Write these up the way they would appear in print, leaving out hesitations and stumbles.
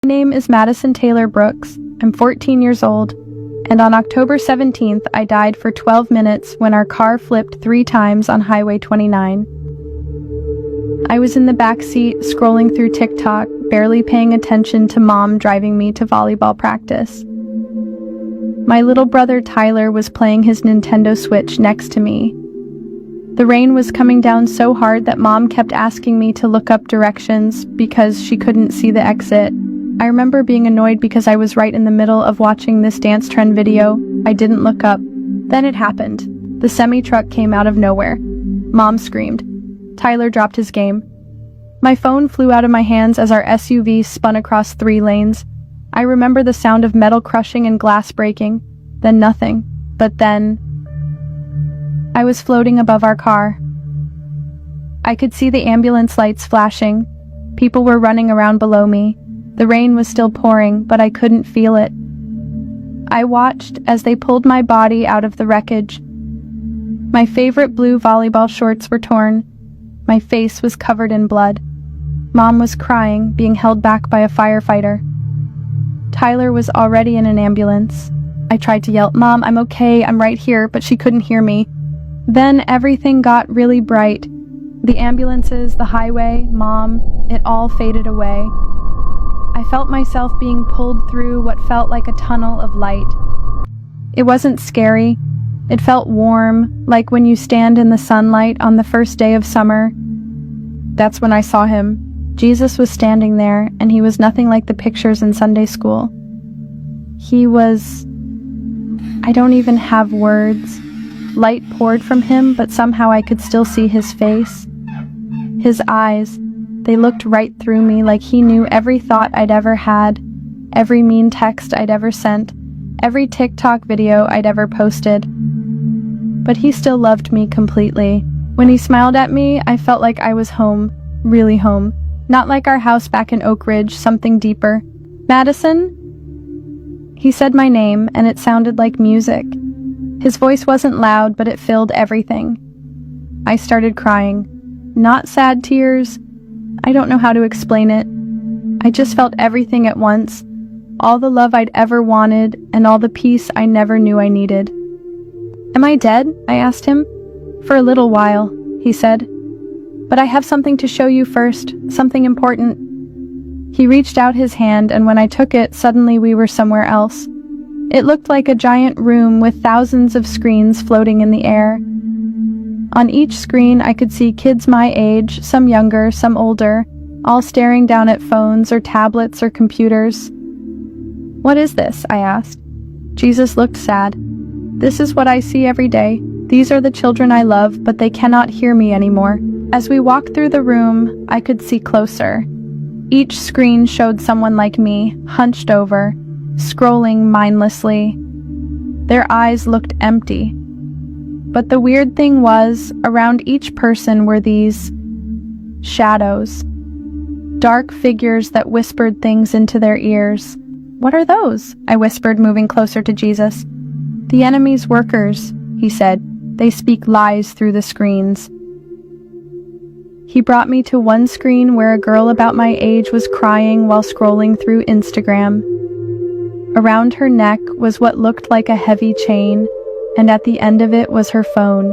My name is Madison Taylor Brooks. I'm 14 years old, and on October 17th, I died for 12 minutes when our car flipped 3 times on Highway 29. I was in the back seat, scrolling through TikTok, barely paying attention to Mom driving me to volleyball practice. My little brother Tyler was playing his Nintendo Switch next to me. The rain was coming down so hard that Mom kept asking me to look up directions because she couldn't see the exit. I remember being annoyed because I was right in the middle of watching this dance trend video. I didn't look up. Then it happened. The semi-truck came out of nowhere. Mom screamed. Tyler dropped his game. My phone flew out of my hands as our SUV spun across 3 lanes. I remember the sound of metal crushing and glass breaking. Then nothing. But then I was floating above our car. I could see the ambulance lights flashing. People were running around below me. The rain was still pouring, but I couldn't feel it. I watched as they pulled my body out of the wreckage. My favorite blue volleyball shorts were torn. My face was covered in blood. Mom was crying, being held back by a firefighter. Tyler was already in an ambulance. I tried to yell, "Mom, I'm okay, I'm right here," but she couldn't hear me. Then everything got really bright. The ambulances, the highway, Mom, it all faded away. I felt myself being pulled through what felt like a tunnel of light. It wasn't scary. It felt warm, like when you stand in the sunlight on the first day of summer. That's when I saw him. Jesus was standing there, and he was nothing like the pictures in Sunday school. I don't even have words. Light poured from him, but somehow I could still see his face. His eyes. They looked right through me, like he knew every thought I'd ever had, every mean text I'd ever sent, every TikTok video I'd ever posted. But he still loved me completely. When he smiled at me, I felt like I was home, really home. Not like our house back in Oak Ridge, something deeper. "Madison?" He said my name, and it sounded like music. His voice wasn't loud, but it filled everything. I started crying. Not sad tears. I don't know how to explain it. I just felt everything at once, all the love I'd ever wanted, and all the peace I never knew I needed. "Am I dead?" I asked him. "For a little while," he said. "But I have something to show you first, something important." He reached out his hand, and when I took it, suddenly we were somewhere else. It looked like a giant room with thousands of screens floating in the air. On each screen, I could see kids my age, some younger, some older, all staring down at phones or tablets or computers. "What is this?" I asked. Jesus looked sad. "This is what I see every day. These are the children I love, but they cannot hear me anymore." As we walked through the room, I could see closer. Each screen showed someone like me, hunched over, scrolling mindlessly. Their eyes looked empty. But the weird thing was, around each person were these shadows. Dark figures that whispered things into their ears. "What are those?" I whispered, moving closer to Jesus. "The enemy's workers," he said. "They speak lies through the screens." He brought me to one screen where a girl about my age was crying while scrolling through Instagram. Around her neck was what looked like a heavy chain, and at the end of it was her phone.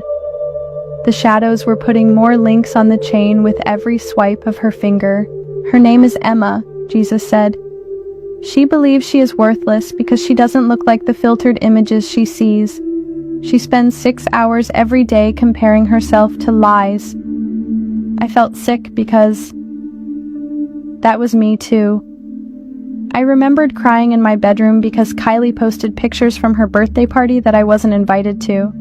The shadows were putting more links on the chain with every swipe of her finger. "Her name is Emma," Jesus said. "She believes she is worthless because she doesn't look like the filtered images she sees. She spends 6 hours every day comparing herself to lies." I felt sick because that was me too. I remembered crying in my bedroom because Kylie posted pictures from her birthday party that I wasn't invited to.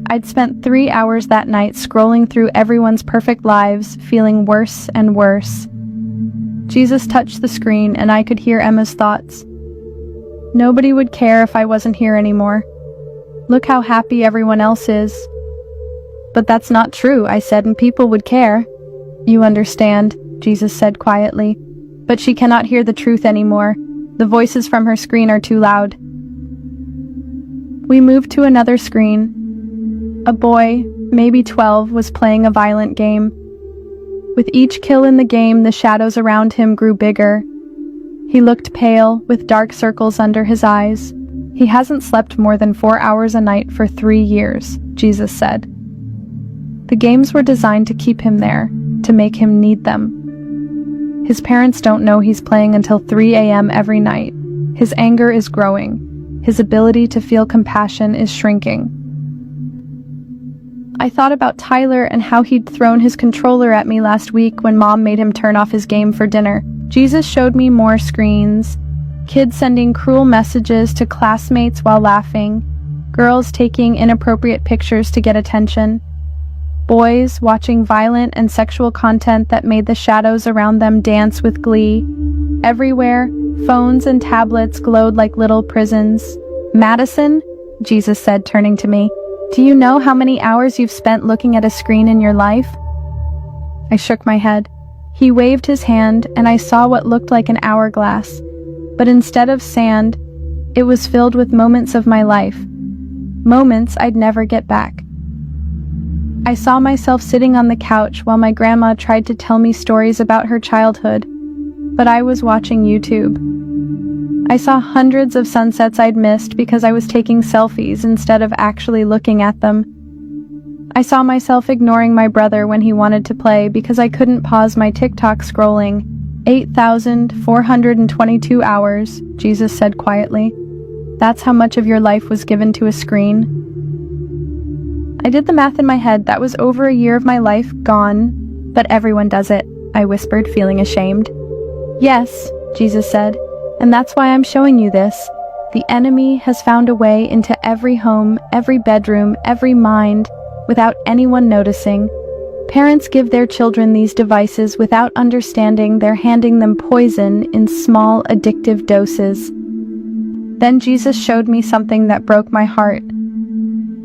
I'd spent 3 hours that night scrolling through everyone's perfect lives, feeling worse and worse. Jesus touched the screen, and I could hear Emma's thoughts. "Nobody would care if I wasn't here anymore. Look how happy everyone else is." "But that's not true," I said, "and people would care." "You understand," Jesus said quietly. "But she cannot hear the truth anymore. The voices from her screen are too loud." We moved to another screen. A boy, maybe 12, was playing a violent game. With each kill in the game, the shadows around him grew bigger. He looked pale, with dark circles under his eyes. He hasn't slept more than 4 hours a night for 3 years, Jesus said. The games were designed to keep him there, to make him need them. His parents don't know he's playing until 3 a.m. every night. His anger is growing. His ability to feel compassion is shrinking. I thought about Tyler and how he'd thrown his controller at me last week when Mom made him turn off his game for dinner. Jesus showed me more screens, kids sending cruel messages to classmates while laughing, girls taking inappropriate pictures to get attention, boys watching violent and sexual content that made the shadows around them dance with glee. Everywhere, phones and tablets glowed like little prisons. Madison, Jesus said, turning to me, do you know how many hours you've spent looking at a screen in your life? I shook my head. He waved his hand, and I saw what looked like an hourglass. But instead of sand, it was filled with moments of my life. Moments I'd never get back. I saw myself sitting on the couch while my grandma tried to tell me stories about her childhood, but I was watching YouTube. I saw hundreds of sunsets I'd missed because I was taking selfies instead of actually looking at them. I saw myself ignoring my brother when he wanted to play because I couldn't pause my TikTok scrolling. 8,422 hours, Jesus said quietly. That's how much of your life was given to a screen. I did the math in my head. That was over a year of my life gone. But everyone does it, I whispered, feeling ashamed. Yes, Jesus said, and that's why I'm showing you this. The enemy has found a way into every home, every bedroom, every mind, without anyone noticing. Parents give their children these devices without understanding they're handing them poison in small, addictive doses. Then Jesus showed me something that broke my heart.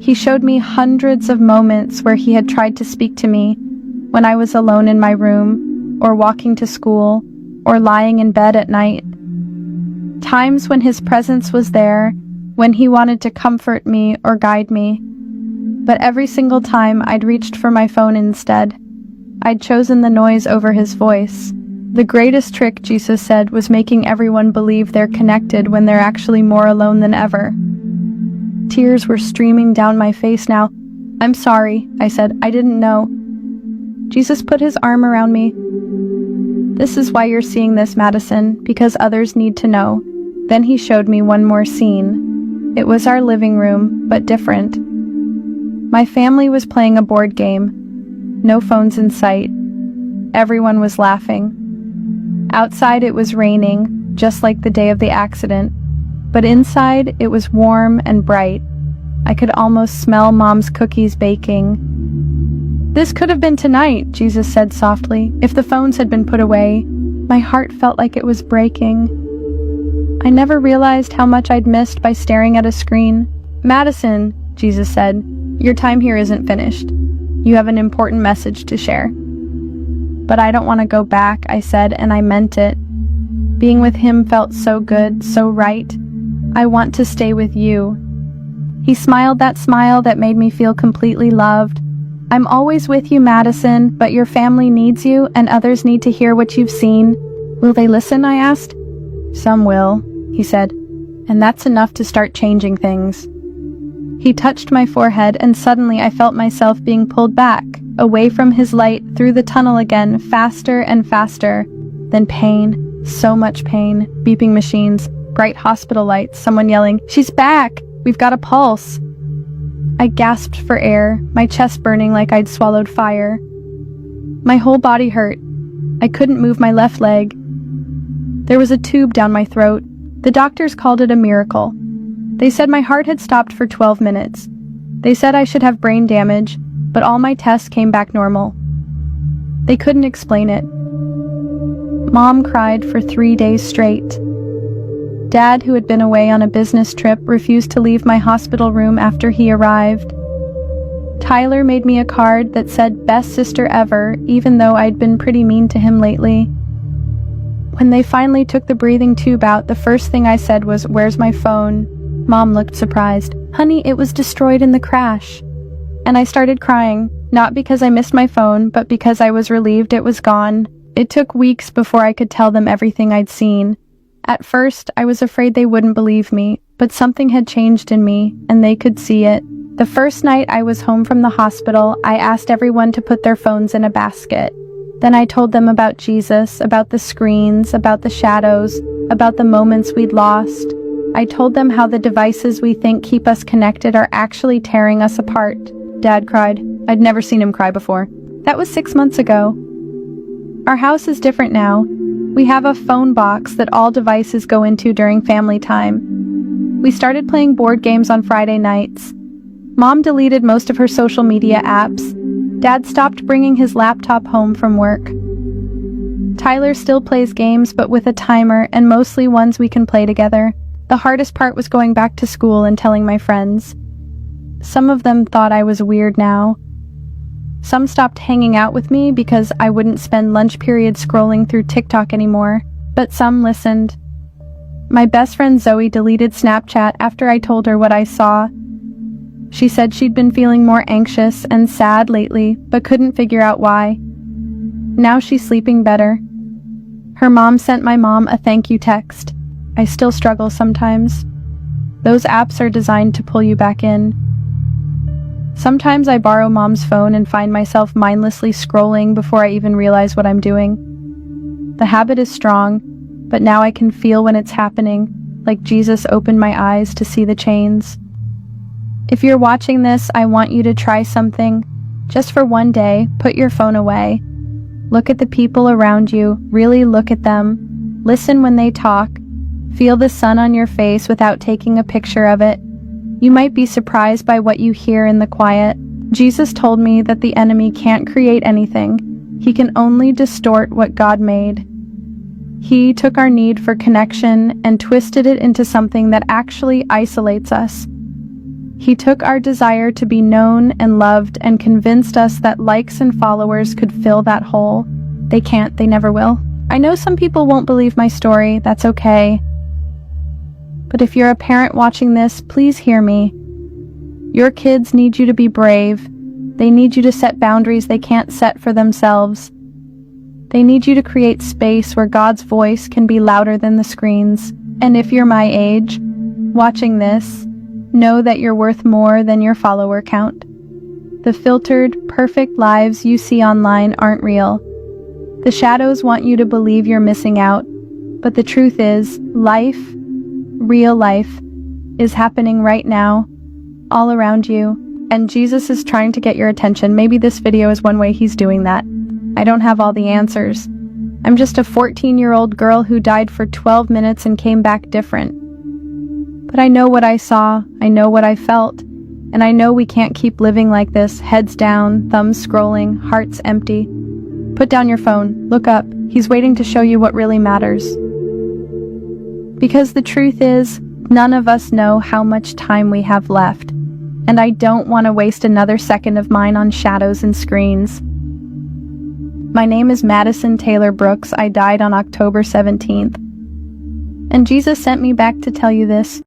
He showed me hundreds of moments where he had tried to speak to me when I was alone in my room, or walking to school, or lying in bed at night. Times when his presence was there, when he wanted to comfort me or guide me. But every single time I'd reached for my phone instead. I'd chosen the noise over his voice. The greatest trick, Jesus said, was making everyone believe they're connected when they're actually more alone than ever. Tears were streaming down my face now. I'm sorry, I said. I didn't know. Jesus put his arm around me. This is why you're seeing this, Madison, because others need to know. Then he showed me one more scene. It was our living room, but different. My family was playing a board game. No phones in sight. Everyone was laughing. Outside it was raining, just like the day of the accident. But inside it was warm and bright. I could almost smell Mom's cookies baking. This could have been tonight, Jesus said softly, if the phones had been put away. My heart felt like it was breaking. I never realized how much I'd missed by staring at a screen. Madison, Jesus said, your time here isn't finished. You have an important message to share. But I don't want to go back, I said, and I meant it. Being with him felt so good, so right. I want to stay with you. He smiled that smile that made me feel completely loved. I'm always with you, Madison, but your family needs you, and others need to hear what you've seen. Will they listen, I asked. Some will, he said, and that's enough to start changing things. He touched my forehead, and suddenly I felt myself being pulled back, away from his light, through the tunnel again, faster and faster. Then pain, so much pain, beeping machines, bright hospital lights, someone yelling, "She's back! We've got a pulse!" I gasped for air, my chest burning like I'd swallowed fire. My whole body hurt. I couldn't move my left leg. There was a tube down my throat. The doctors called it a miracle. They said my heart had stopped for 12 minutes. They said I should have brain damage, but all my tests came back normal. They couldn't explain it. Mom cried for 3 days straight. Dad, who had been away on a business trip, refused to leave my hospital room after he arrived. Tyler made me a card that said "Best sister ever," even though I'd been pretty mean to him lately. When they finally took the breathing tube out, the first thing I said was, "Where's my phone?" Mom looked surprised. "Honey, it was destroyed in the crash." And I started crying, not because I missed my phone, but because I was relieved it was gone. It took weeks before I could tell them everything I'd seen. At first, I was afraid they wouldn't believe me, but something had changed in me, and they could see it. The first night I was home from the hospital, I asked everyone to put their phones in a basket. Then I told them about Jesus, about the screens, about the shadows, about the moments we'd lost. I told them how the devices we think keep us connected are actually tearing us apart. Dad cried. I'd never seen him cry before. That was 6 months ago. Our house is different now. We have a phone box that all devices go into during family time. We started playing board games on Friday nights. Mom deleted most of her social media apps. Dad stopped bringing his laptop home from work. Tyler still plays games, but with a timer, and mostly ones we can play together. The hardest part was going back to school and telling my friends. Some of them thought I was weird now. Some stopped hanging out with me because I wouldn't spend lunch periods scrolling through TikTok anymore, but some listened. My best friend Zoe deleted Snapchat after I told her what I saw. She said she'd been feeling more anxious and sad lately, but couldn't figure out why. Now she's sleeping better. Her mom sent my mom a thank you text. I still struggle sometimes. Those apps are designed to pull you back in. Sometimes I borrow Mom's phone and find myself mindlessly scrolling before I even realize what I'm doing. The habit is strong, but now I can feel when it's happening, like Jesus opened my eyes to see the chains. If you're watching this, I want you to try something. Just for one day, put your phone away. Look at the people around you, really look at them. Listen when they talk. Feel the sun on your face without taking a picture of it. You might be surprised by what you hear in the quiet. Jesus told me that the enemy can't create anything. He can only distort what God made. He took our need for connection and twisted it into something that actually isolates us. He took our desire to be known and loved and convinced us that likes and followers could fill that hole. They can't, they never will. I know some people won't believe my story, that's okay. But if you're a parent watching this, please hear me. Your kids need you to be brave. They need you to set boundaries they can't set for themselves. They need you to create space where God's voice can be louder than the screens. And if you're my age, watching this, know that you're worth more than your follower count. The filtered, perfect lives you see online aren't real. The shadows want you to believe you're missing out. But the truth is, life, real life, is happening right now, all around you, and Jesus is trying to get your attention. Maybe this video is one way he's doing that. I don't have all the answers. I'm just a 14-year-old girl who died for 12 minutes and came back different. But I know what I saw, I know what I felt, and I know we can't keep living like this, heads down, thumbs scrolling, hearts empty. Put down your phone, look up, he's waiting to show you what really matters. Because the truth is, none of us know how much time we have left, and I don't want to waste another second of mine on shadows and screens. My name is Madison Taylor Brooks. I died on October 17th. And Jesus sent me back to tell you this.